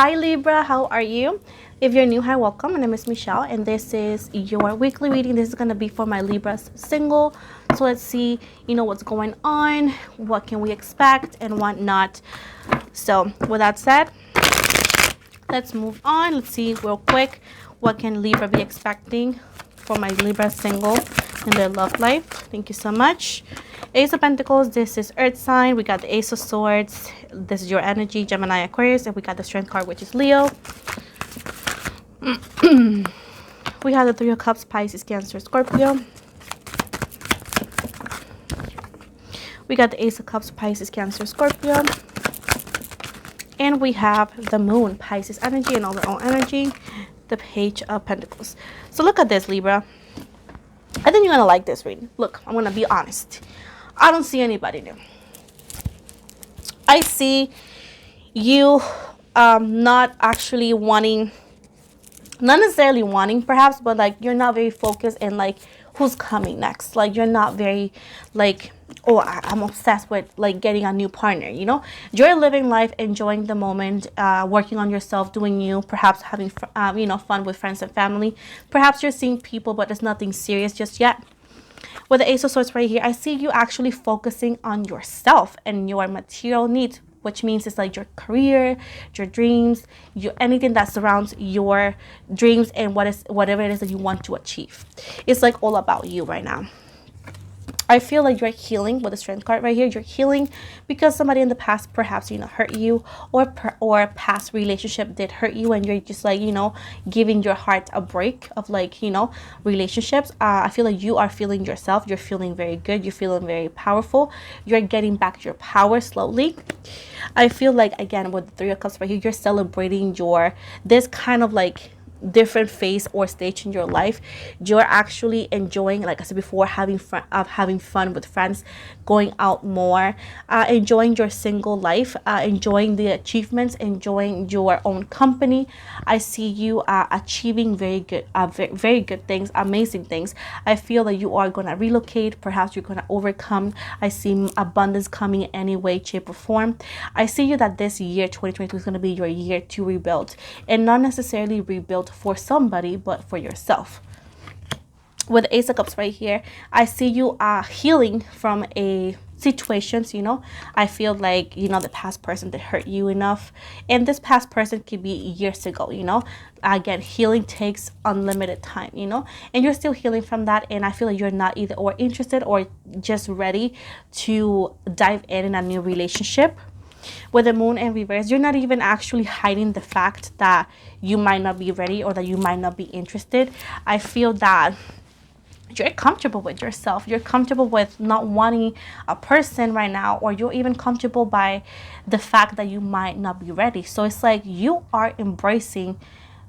Hi Libra, how are you? If you're new, hi, welcome. My name is Michelle and this is your weekly reading. This is going to be for my Libras single. So let's see, what's going on, what can we expect and what not. So with that said, let's move on. Let's see real quick, what can Libra be expecting for my Libra single in their love life. Thank you so much. Ace of Pentacles, this is Earth sign. We got the Ace of Swords. This is your energy, Gemini, Aquarius. And we got the Strength card, which is Leo. We have the Three of Cups, Pisces, Cancer, Scorpio. We got the Ace of Cups, Pisces, Cancer, Scorpio. And we have the Moon, Pisces energy and all their own energy. The Page of Pentacles. So look at this, Libra. I think you're going to like this reading. Look, I'm going to be honest. I don't see anybody new. I see you not actually wanting, not necessarily wanting perhaps, but like you're not very focused in like who's coming next. Like you're not very like, oh, I'm obsessed with like getting a new partner, You're living life, enjoying the moment, working on yourself, doing you, perhaps having, fun with friends and family. Perhaps you're seeing people, but there's nothing serious just yet. With the Ace of Swords right here, I see you actually focusing on yourself and your material needs, which means it's like your career, your dreams, anything that surrounds your dreams and whatever it is that you want to achieve. It's like all about you right now. I feel like you're healing with the Strength card right here. You're healing because somebody in the past perhaps, hurt you, or past relationship did hurt you, and you're just like, giving your heart a break of like, relationships. I feel like you are feeling yourself. You're feeling very good. You're feeling very powerful. You're getting back your power slowly. I feel like, again, with the Three of Cups right here, you're celebrating this kind of like different phase or stage in your life. You're actually enjoying, like I said before, having fun with friends, going out more, enjoying your single life, enjoying the achievements, enjoying your own company. I see you achieving very good things, amazing things. I feel that you are going to relocate. Perhaps you're going to overcome. I see abundance coming in any way, shape, or form. I see you that this year 2022 is going to be your year to rebuild, and not necessarily rebuild for somebody, but for yourself. With the Ace of Cups right here, I see you healing from a situations, I feel like, the past person that hurt you enough, and this past person could be years ago, again, healing takes unlimited time, and you're still healing from that, and I feel like you're not either or interested or just ready to dive in a new relationship. With the Moon in reverse, you're not even actually hiding the fact that you might not be ready or that you might not be interested. I feel that you're comfortable with yourself. You're comfortable with not wanting a person right now, or you're even comfortable by the fact that you might not be ready. So it's like you are embracing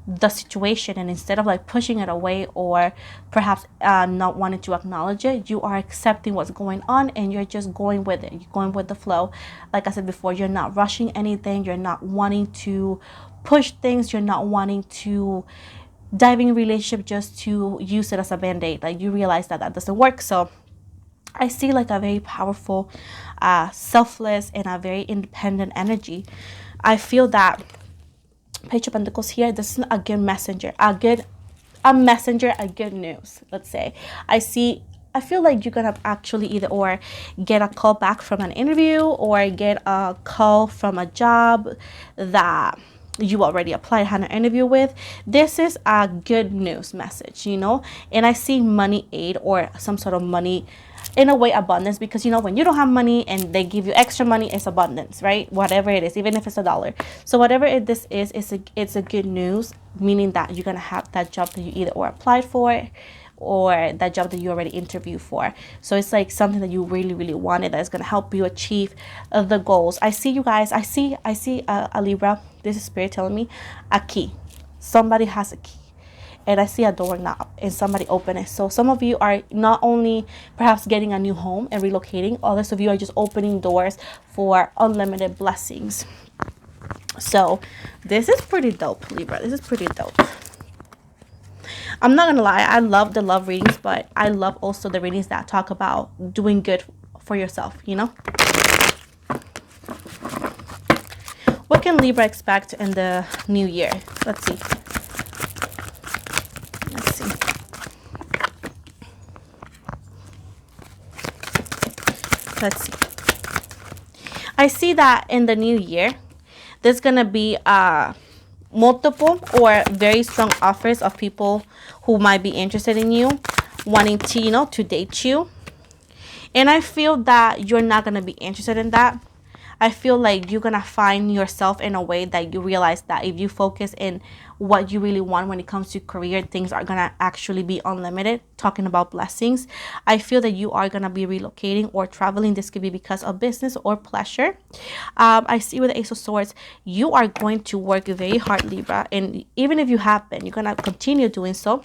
the situation, and instead of like pushing it away or perhaps not wanting to acknowledge it, you are accepting what's going on and you're just going with it. You're going with the flow. Like I said before, you're not rushing anything. You're not wanting to push things. You're not wanting to dive in a relationship just to use it as a band-aid. Like you realize that doesn't work. So I see like a very powerful, selfless, and a very independent energy. I feel that Page of Pentacles here, this is a good messenger, a good news, let's say. I feel like you're gonna actually either or get a call back from an interview or get a call from a job that you already applied, had an interview with. This is a good news message, and I see money aid or some sort of money, in a way, abundance, because when you don't have money and they give you extra money, it's abundance, right? Whatever it is, even if it's $1. So whatever this is, it's a good news, meaning that you're gonna have that job that you either or applied for, or that job that you already interviewed for. So it's like something that you really, really wanted that is going to help you achieve the goals. I see you guys. I see a Libra. This is Spirit telling me a key. Somebody has a key. And I see a doorknob and somebody open it. So some of you are not only perhaps getting a new home and relocating, others of you are just opening doors for unlimited blessings. So this is pretty dope, Libra. This is pretty dope. I'm not gonna lie, I love the love readings, but I love also the readings that talk about doing good for yourself, With What can Libra expect in the new year? Let's see. Let's see. Let's see. I see that in the new year, there's going to be multiple or very strong offers of people who might be interested in you, wanting to, you know, to date you. And I feel that you're not going to be interested in that. I feel like you're going to find yourself in a way that you realize that if you focus in what you really want when it comes to career, things are going to actually be unlimited. Talking about blessings, I feel that you are going to be relocating or traveling. This could be because of business or pleasure. I see with the Ace of Swords, you are going to work very hard, Libra. And even if you have been, you're going to continue doing so.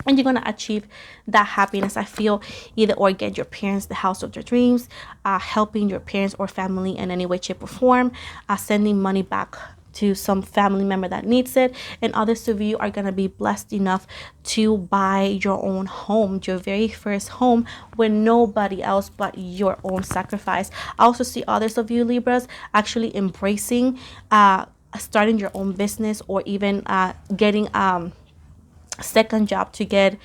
And you're going to achieve that happiness. I feel either or get your parents the house of their dreams, helping your parents or family in any way, shape, or form, sending money back to some family member that needs it. And others of you are going to be blessed enough to buy your own home, your very first home, with nobody else but your own sacrifice. I also see others of you, Libras, actually embracing starting your own business, or even getting second job to get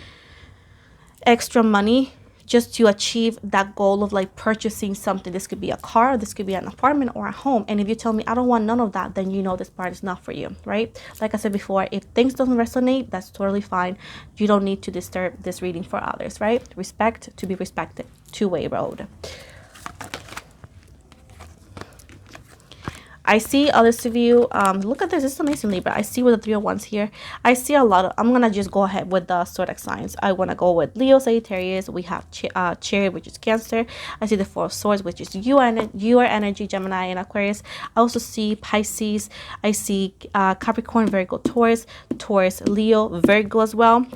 extra money just to achieve that goal of like purchasing something. This could be a car, this could be an apartment or a home. And if you tell me I don't want none of that, then you know this part is not for you, right? Like I said before, if things doesn't resonate, that's totally fine. You don't need to disturb this reading for others, right? Respect to be respected, two-way road. I see others of you, look at this, this is amazing, Libra. I see with the 3 of Wands here, I see a lot of, I'm going to just go ahead with the zodiac signs. I want to go with Leo, Sagittarius, we have Chariot, which is Cancer. I see the 4 of Swords, which is your energy, Gemini, and Aquarius. I also see Pisces. I see Capricorn, Virgo, Taurus, Leo, Virgo as well.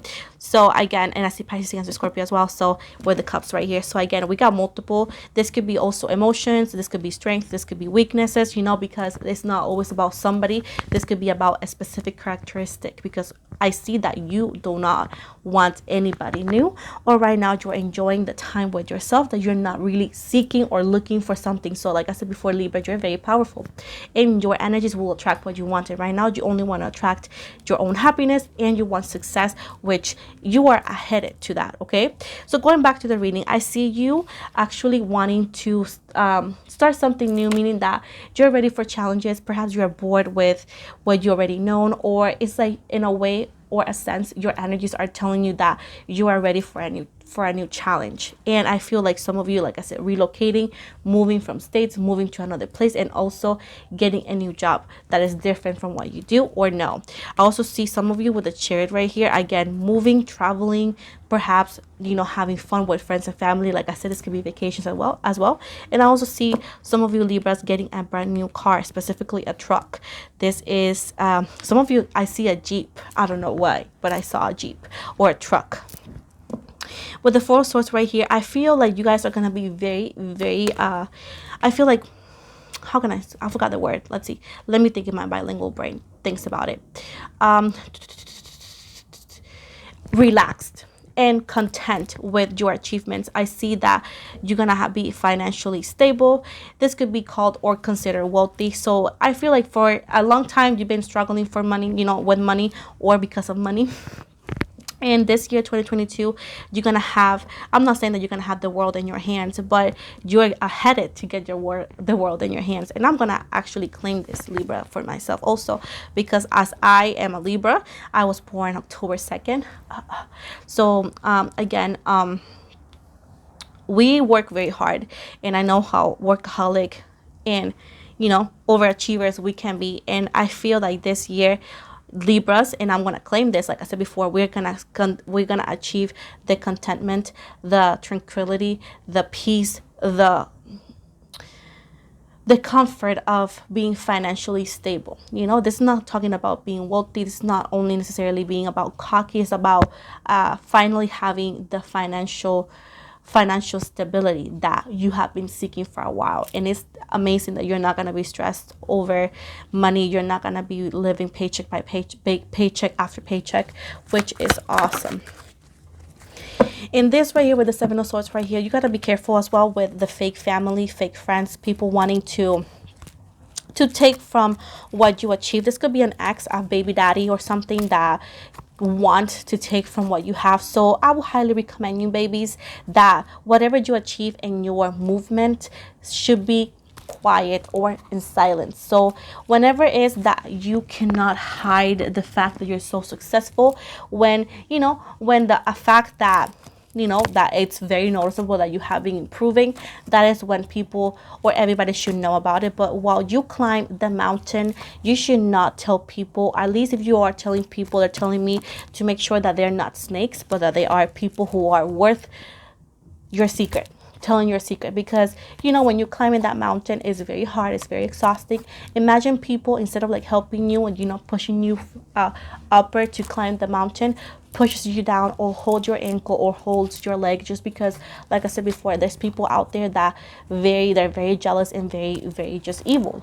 So again, and I see Pisces, Cancer, Scorpio as well. So with the cups right here. So again, we got multiple. This could be also emotions. This could be strength. This could be weaknesses, you know, because it's not always about somebody. This could be about a specific characteristic, because I see that you do not want anybody new, or right now you're enjoying the time with yourself, that you're not really seeking or looking for something. So like I said before, Libra, you're very powerful and your energies will attract what you wanted. Right now you only want to attract your own happiness and you want success, which you are headed to that. Okay, so going back to the reading, I see you actually wanting to start something new, meaning that you're ready for challenges. Perhaps you're bored with what you already known, or it's like in a way or a sense your energies are telling you that you are ready for a new challenge. And I feel like some of you, like I said, relocating, moving from states, moving to another place, and also getting a new job that is different from what you do or no. I also see some of you with a Chariot right here, again, moving, traveling, perhaps, you know, having fun with friends and family. Like I said, this could be vacations as well. And I also see some of you Libras getting a brand new car, specifically a truck. This is some of you, I see a Jeep. I don't know why, but I saw a Jeep or a truck. With the 4 of Swords right here, I feel like you guys are going to be very, very, I feel like, how can I forgot the word. Let's see. Let me think, in my bilingual brain thinks about it. Relaxed and content with your achievements. I see that you're gonna be financially stable. This could be called or considered wealthy. So I feel like for a long time you've been struggling for money, you know, with money or because of money. And this year, 2022, you're going to have, I'm not saying that you're going to have the world in your hands, but you're headed to get the world in your hands. And I'm going to actually claim this, Libra, for myself also, because as I am a Libra, I was born October 2nd. So, again, we work very hard, and I know how workaholic and, you know, overachievers we can be. And I feel like this year, Libras, and I'm gonna claim this, like I said before, we're gonna achieve the contentment, the tranquility, the peace, the comfort of being financially stable. You know, this is not talking about being wealthy. This is not only necessarily being about cocky. It's about finally having the financial stability that you have been seeking for a while. And it's amazing that you're not going to be stressed over money. You're not going to be living paycheck by paycheck after paycheck, which is awesome. In this right here with the 7 of Swords right here, you got to be careful as well with the fake family, fake friends, people wanting to to take from what you achieve. This could be an ex, a baby daddy, or something that want to take from what you have. So I would highly recommend you, babies, that whatever you achieve in your movement should be quiet or in silence. So whenever it is that you cannot hide the fact that you're so successful, when when the a fact that that it's very noticeable that you have been improving, that is when people or everybody should know about it. But while you climb the mountain, you should not tell people. At least if you are telling people, they're telling me to make sure that they're not snakes, but that they are people who are worth your secret, telling your secret. Because when you're climbing that mountain, it's very hard, it's very exhausting. Imagine people, instead of like helping you and pushing you upper to climb the mountain, pushes you down or hold your ankle or holds your leg, just because, like I said before, there's people out there that they're very jealous and very, very just evil,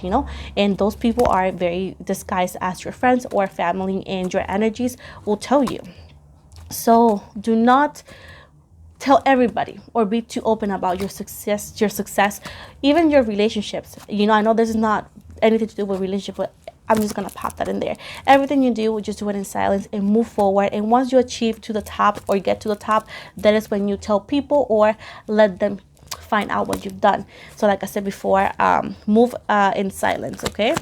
and those people are very disguised as your friends or family, and your energies will tell you. So do not tell everybody or be too open about your success, even your relationships. I know this is not anything to do with relationship, but I'm just gonna pop that in there. Everything you do, just do it in silence and move forward. And once you achieve to the top or get to the top, that is when you tell people or let them find out what you've done. So like I said before, move in silence, okay?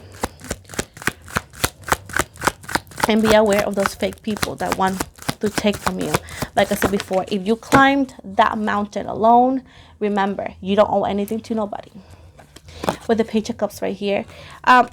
And be aware of those fake people that want to take from you. Like I said before, if you climbed that mountain alone, remember, you don't owe anything to nobody. With the Page of Cups right here.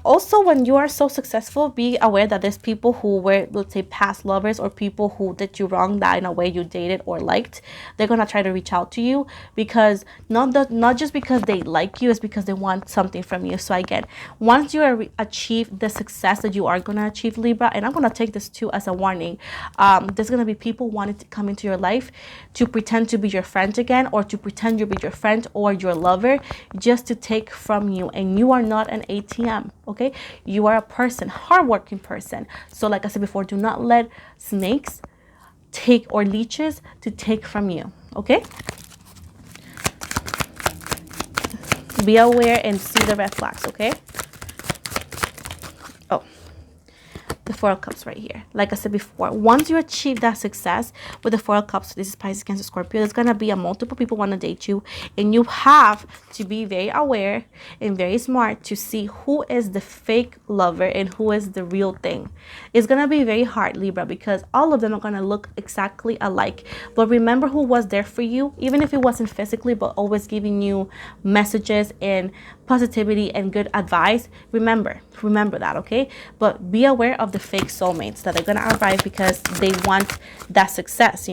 Also, when you are so successful, be aware that there's people who were, let's say, past lovers, or people who did you wrong that in a way you dated or liked. They're gonna try to reach out to you, because not just because they like you, it's because they want something from you. So again, once you achieve the success that you are gonna achieve, Libra, and I'm gonna take this too as a warning, there's gonna be people wanting to come into your life to pretend to be your friend again, or to pretend you be your friend or your lover, just to take from you. And you are not an ATM, okay? You are a person, hardworking person. So like I said before, do not let snakes take, or leeches to take from you, okay? Be aware and see the red flags, okay? Oh, the Four of Cups right here. Like I said before, once you achieve that success with the Four of Cups, this is Pisces, Cancer, Scorpio, there's gonna be a multiple people want to date you, and you have to be very aware and very smart to see who is the fake lover and who is the real thing. It's gonna be very hard, Libra, because all of them are gonna look exactly alike. But remember who was there for you, even if it wasn't physically, but always giving you messages and positivity and good advice. Remember that, okay? But be aware of the fake soulmates that are gonna arrive because they want that success.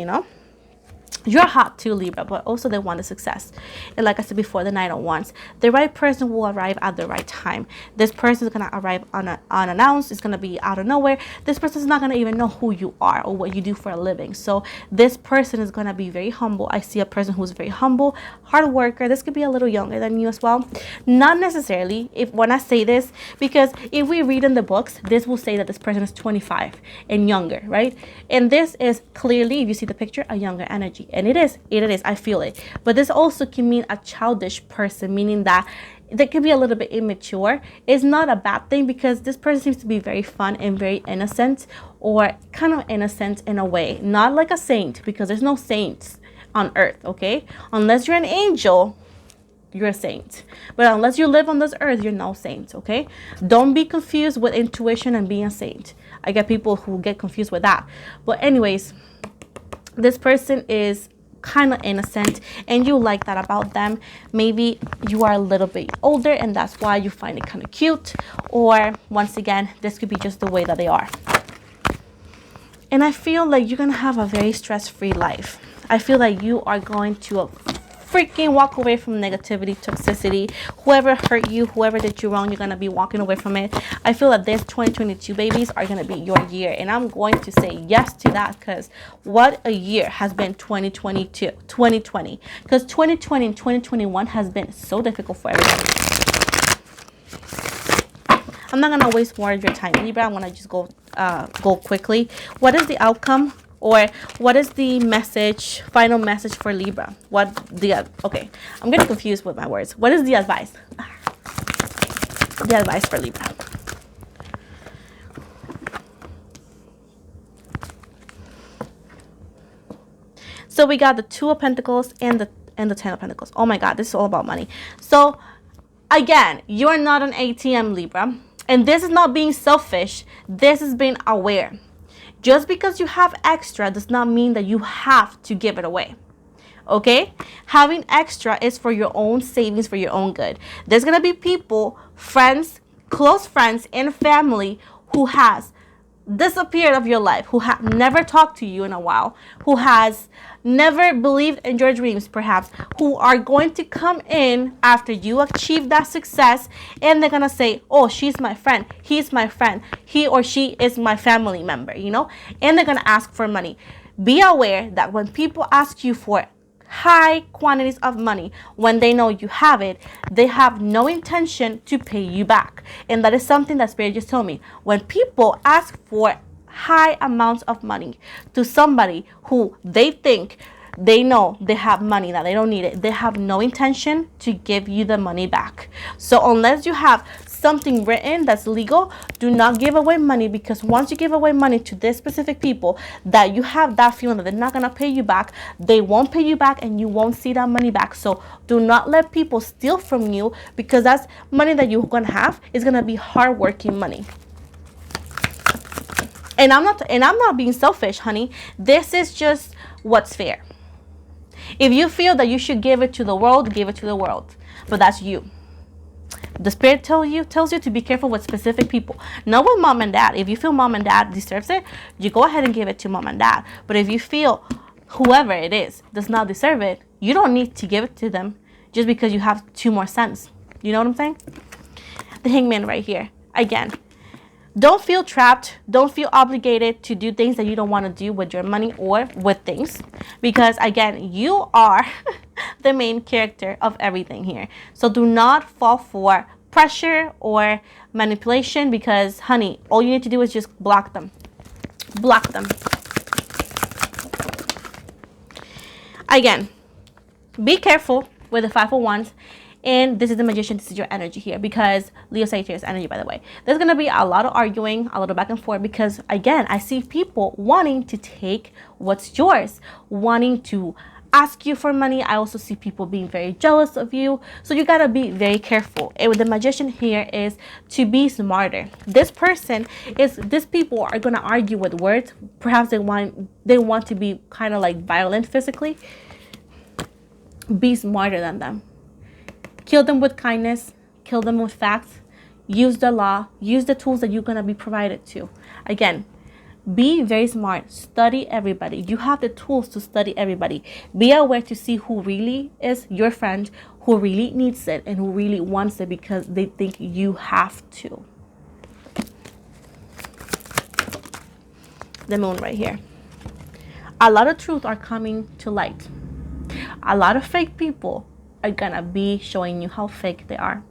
You're hot too, Libra, but also they want the success. And like I said before, the Knight of Wands, the right person will arrive at the right time. This person is going to arrive unannounced. It's going to be out of nowhere. This person is not going to even know who you are or what you do for a living. So this person is going to be very humble. I see a person who's very humble, hard worker. This could be a little younger than you as well. Not necessarily when I say this, because if we read in the books, this will say that this person is 25 and younger, right? And this is clearly, if you see the picture, a younger energy. And it is, I feel it. But this also can mean a childish person, meaning that they can be a little bit immature. It's not a bad thing, because this person seems to be very fun and very innocent, or kind of innocent in a way. Not like a saint, because there's no saints on earth, okay? Unless you're an angel, you're a saint. But unless you live on this earth, you're no saint, okay? Don't be confused with intuition and being a saint. I get people who get confused with that. But anyways, this person is kind of innocent, and you like that about them. Maybe you are a little bit older, and that's why you find it kind of cute. Or once again, this could be just the way that they are. And I feel like you're going to have a very stress-free life. I feel like you are going to freaking walk away from negativity, toxicity. Whoever hurt you, whoever did you wrong, you're going to be walking away from it. I feel that this 2022 babies are going to be your year, and I'm going to say yes to that, because what a year has been 2020, because 2020 and 2021 has been so difficult for everybody. I'm not going to waste more of your time, Libra. I want to just go quickly. What is the outcome? Or what is the message, final message for Libra? Okay, I'm getting confused with my words. What is the advice? The advice for Libra. So we got the Two of Pentacles and the Ten of Pentacles. Oh my God, this is all about money. So again, you are not an ATM, Libra. And this is not being selfish. This is being aware. Just because you have extra does not mean that you have to give it away. Okay? Having extra is for your own savings, for your own good. There's going to be people, friends, close friends, and family who has disappeared of your life, who have never talked to you in a while, who has never believed in your dreams, perhaps, who are going to come in after you achieve that success, and they're gonna say, oh, she's my friend, he's my friend, he or she is my family member, you know, and they're gonna ask for money. Be aware that when people ask you for high quantities of money, when they know you have it, they have no intention to pay you back. And that is something that Spirit just told me. When people ask for high amounts of money to somebody who they think, they know they have money, that they don't need it, they have no intention to give you the money back. So unless you have something written that's legal, do not give away money, because once you give away money to this specific people, that you have that feeling that they're not gonna pay you back, they won't pay you back, and you won't see that money back. So do not let people steal from you, because that's money that you're gonna have is gonna be hard-working money. And I'm not being selfish, honey. This is just what's fair. If you feel that you should give it to the world, give it to the world. But that's you. The Spirit tells you to be careful with specific people. Not with mom and dad. If you feel mom and dad deserves it, you go ahead and give it to mom and dad. But if you feel whoever it is does not deserve it, you don't need to give it to them just because you have 2 more cents. You know what I'm saying? The Hangman right here. Again, don't feel trapped. Don't feel obligated to do things that you don't want to do with your money or with things. Because again, you are the main character of everything here. So do not fall for pressure or manipulation, because honey, all you need to do is just block them. Block them. Again, be careful with the 5 of Wands. And this is the Magician. This is your energy here, because Leo Sagittarius energy, by the way. There's going to be a lot of arguing, a little back and forth, because again, I see people wanting to take what's yours, wanting to ask you for money. I also see people being very jealous of you. So you got to be very careful. And with the Magician here is to be smarter. These people are going to argue with words. Perhaps they want to be kind of like violent physically. Be smarter than them. Kill them with kindness, kill them with facts, use the law, use the tools that you're going to be provided to. Again, be very smart, study everybody. You have the tools to study everybody. Be aware to see who really is your friend, who really needs it, and who really wants it because they think you have to. The Moon right here. A lot of truth are coming to light. A lot of fake people are gonna be showing you how fake they are,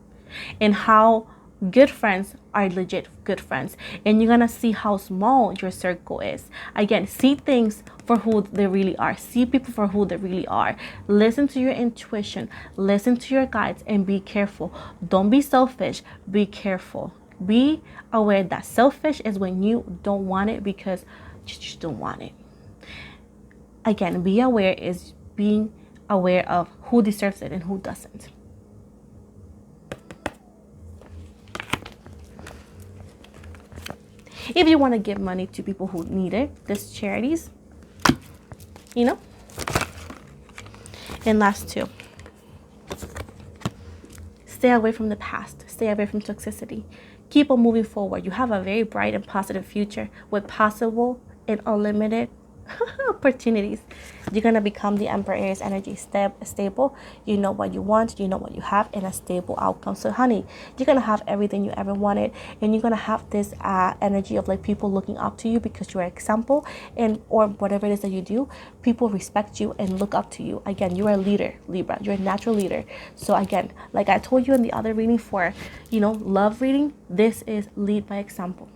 and how good friends are legit good friends, and you're gonna see how small your circle is. Again, see things for who they really are. See people for who they really are. Listen to your intuition, listen to your guides, and be careful. Don't be selfish. Be careful. Be aware that selfish is when you don't want it because you just don't want it. Again, be aware is being aware of who deserves it and who doesn't. If you want to give money to people who need it, there's charities, you know. And last 2, stay away from the past. Stay away from toxicity. Keep on moving forward. You have a very bright and positive future with possible and unlimited opportunities. You're gonna become the Emperor Aries energy, stable. You know what you want, you know what you have, and a stable outcome. So honey, you're gonna have everything you ever wanted, and you're gonna have this energy of like people looking up to you because you're an example, and or whatever it is that you do, people respect you and look up to you. Again, you're a leader, Libra. You're a natural leader. So again, like I told you in the other reading for, you know, love reading, this is lead by example.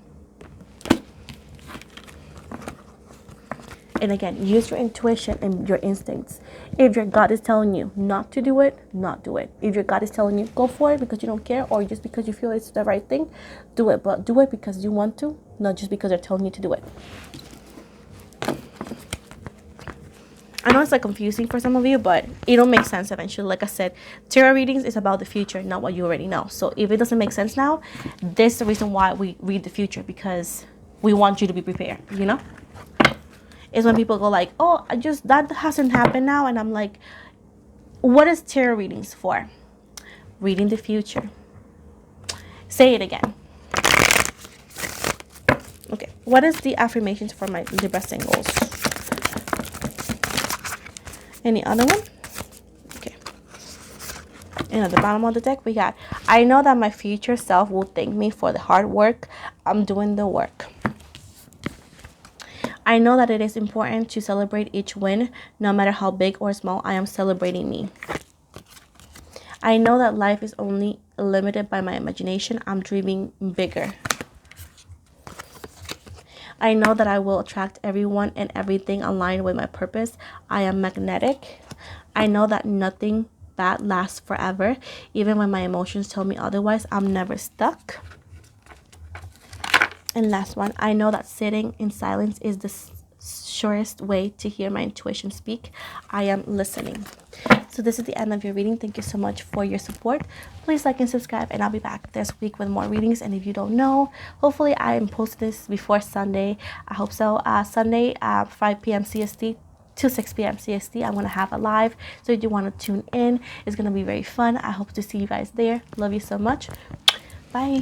And again, use your intuition and your instincts. If your gut is telling you not to do it, not do it. If your gut is telling you go for it because you don't care or just because you feel it's the right thing, do it. But do it because you want to, not just because they're telling you to do it. I know it's like confusing for some of you, but it'll make sense eventually. Like I said, tarot readings is about the future, not what you already know. So if it doesn't make sense now, this is the reason why we read the future, because we want you to be prepared, you know? It's when people go like, oh, that hasn't happened now. And I'm like, what is tarot readings for? Reading the future. Say it again. Okay, what is the affirmations for my Libra singles? Any other one? Okay. And at the bottom of the deck, we got, I know that my future self will thank me for the hard work. I'm doing the work. I know that it is important to celebrate each win, no matter how big or small. I am celebrating me. I know that life is only limited by my imagination. I'm dreaming bigger. I know that I will attract everyone and everything aligned with my purpose. I am magnetic. I know that nothing bad lasts forever. Even when my emotions tell me otherwise, I'm never stuck. And last one, I know that sitting in silence is the surest way to hear my intuition speak. I am listening. So this is the end of your reading. Thank you so much for your support. Please like and subscribe, and I'll be back this week with more readings. And if you don't know, hopefully I am posting this before Sunday. I hope so. Sunday 5 p.m. CST to 6 p.m. CST, I'm going to have a live. So if you want to tune in, it's going to be very fun. I hope to see you guys there. Love you so much. Bye.